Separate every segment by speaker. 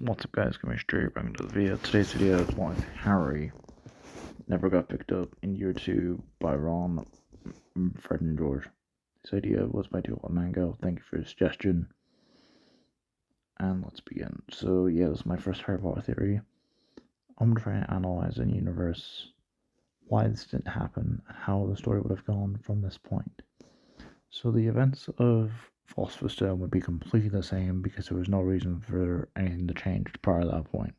Speaker 1: What's up guys, coming straight back into the video. Today's video is why Harry never got picked up in year 2 by Ron, Fred and George. This idea was by Dual Mango. Thank you for the suggestion. And let's begin. So yeah, this is my first Harry Potter theory. I'm trying to analyze the universe, why this didn't happen, and how the story would have gone from this point. So the events of Philosopher's Stone would be completely the same because there was no reason for anything to change prior to that point.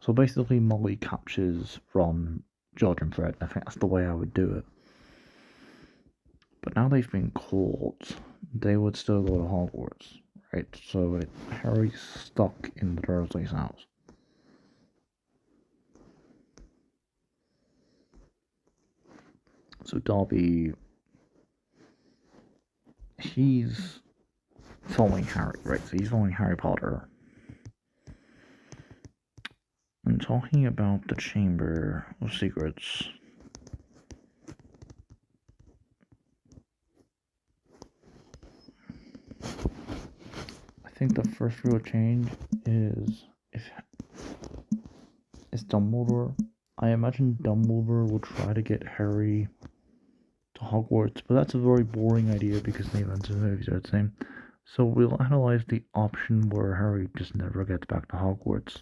Speaker 1: So basically Molly captures Ron, George and Fred, and I think that's the way I would do it. But now they've been caught, they would still go to Hogwarts, right? So Harry's stuck in the Dursley's house. So Dobby, he's following Harry, right? So he's following Harry Potter. And talking about the Chamber of Secrets, I think the first real change is Dumbledore. I imagine Dumbledore will try to get Harry to Hogwarts, but that's a very boring idea because the events of the movies are the same. So we'll analyze the option where Harry just never gets back to Hogwarts.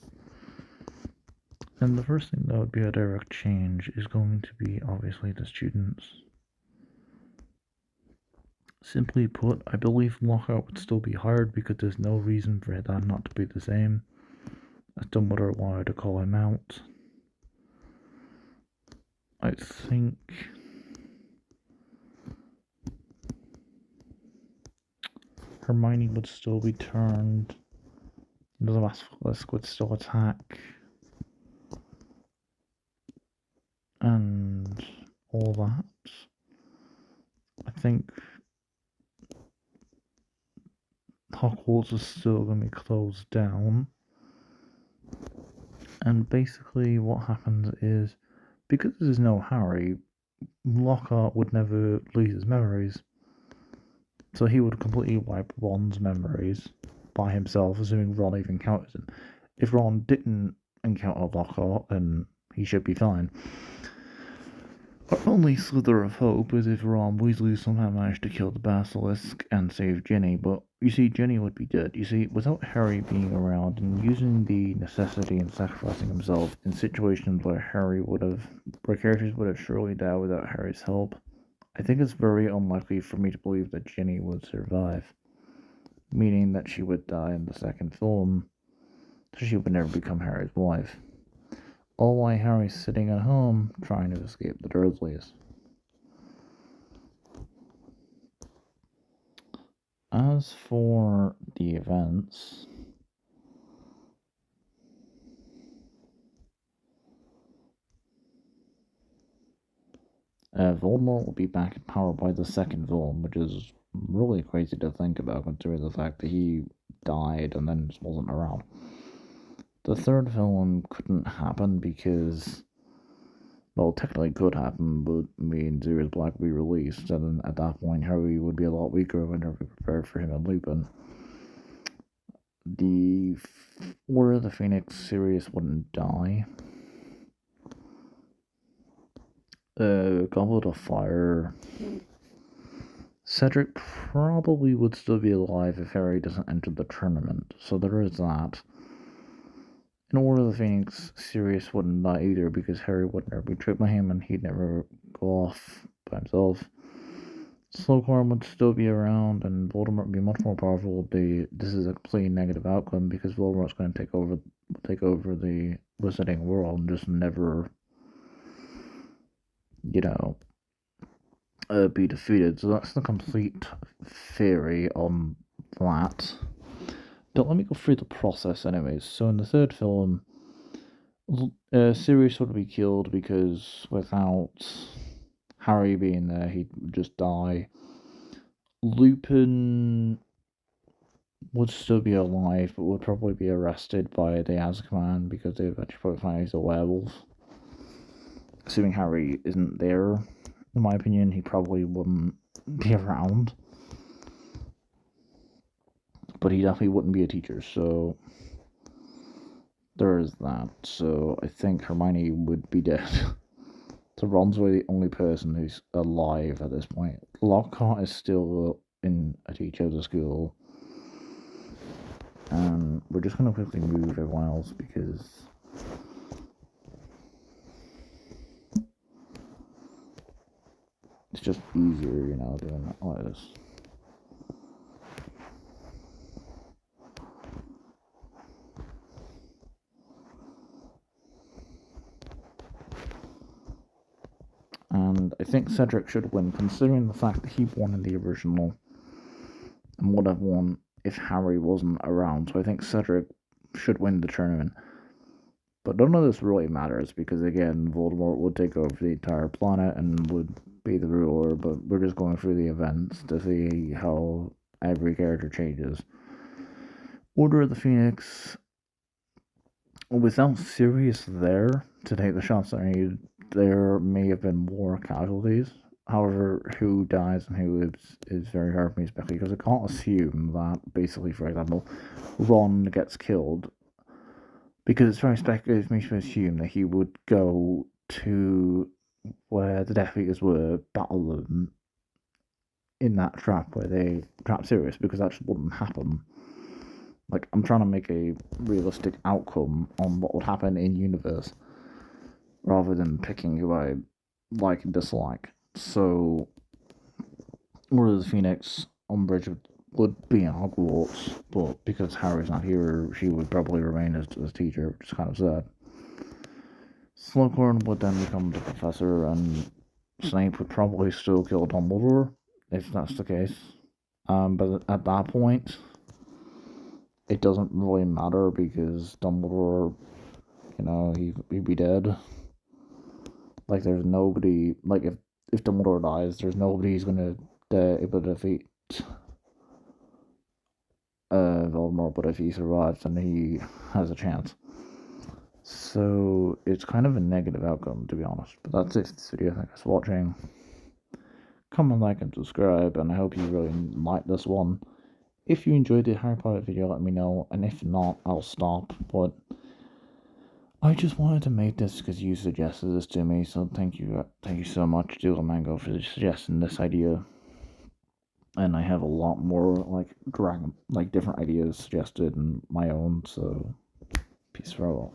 Speaker 1: And the first thing that would be a direct change is going to be obviously the students. Simply put, I believe Lockout would still be hired because there's no reason for that not to be the same, as Dumbledore wanted to call him out. I think Hermione would still be turned. The Basilisk would still attack. And all that. I think Hogwarts is still going to be closed down. And basically what happens is, because there's no Harry, Lockhart would never lose his memories. So he would completely wipe Ron's memories by himself, assuming Ron even encounters him. If Ron didn't encounter Lockhart, then he should be fine. Our only slither of hope is if Ron Weasley somehow managed to kill the Basilisk and save Ginny, but you see, Ginny would be dead. You see, without Harry being around and using the necessity and sacrificing himself in situations where characters would have surely died without Harry's help, I think it's very unlikely for me to believe that Ginny would survive, meaning that she would die in the second film, so she would never become Harry's wife. All while Harry's sitting at home trying to escape the Dursleys. As for the events, Voldemort will be back in power by the second film, which is really crazy to think about considering the fact that he died and then just wasn't around. The third film couldn't happen because, well, technically it could happen, but Sirius Black would be released, and then at that point Harry would be a lot weaker when Harry prepared for him and Lupin. The Order of the Phoenix, Sirius wouldn't die. Goblet of Fire, Cedric probably would still be alive if Harry doesn't enter the tournament, so there is that. In Order of the Phoenix, Sirius wouldn't die either because Harry would never be tricked by him and he'd never go off by himself. Slughorn would still be around and Voldemort would be much more powerful. This is a completely negative outcome because Voldemort's going to take over the Wizarding world and just never, be defeated. So that's the complete theory on that. But let me go through the process anyways. So in the third film, Sirius would be killed because without Harry being there, he'd just die. Lupin would still be alive, but would probably be arrested by the Azkaban because they would actually probably find he's a werewolf. Assuming Harry isn't there, in my opinion, he probably wouldn't be around. But he definitely wouldn't be a teacher, so there is that. So I think Hermione would be dead. So Ron's really the only person who's alive at this point. Lockhart is still in a teacher's school. And we're just going to quickly move everyone else because it's just easier, doing that like this. And I think Cedric should win, considering the fact that he won in the original and would have won if Harry wasn't around. So I think Cedric should win the tournament. But none of this really matters because, again, Voldemort would take over the entire planet and would be the ruler. But we're just going through the events to see how every character changes. Order of the Phoenix, without Sirius there to take the shots that are needed, there may have been more casualties. However, who dies and who lives is very hard for me to speculate because I can't assume that, basically, for example, Ron gets killed because it's very speculative for me to assume that he would go to where the Death Eaters were, battle them in that trap where they trap Sirius, because that just wouldn't happen. Like, I'm trying to make a realistic outcome on what would happen in universe rather than picking who I like and dislike. So, Order of the Phoenix, Umbridge would be in Hogwarts, but because Harry's not here, she would probably remain as teacher, which is kind of sad. Slughorn would then become the professor, and Snape would probably still kill Dumbledore, if that's the case. But at that point, it doesn't really matter because Dumbledore, he'd be dead. Like, there's nobody, like, if Dumbledore dies, there's nobody who's gonna able to defeat Voldemort, but if he survives, then he has a chance. So it's kind of a negative outcome, to be honest. But that's it for this video. Thanks for watching. Comment, like, and subscribe, and I hope you really like this one. If you enjoyed the Harry Potter video, let me know, and if not, I'll stop. But I just wanted to make this because you suggested this to me, so thank you so much, Dougal Mango, for suggesting this idea. And I have a lot more different ideas suggested and my own. So peace for all.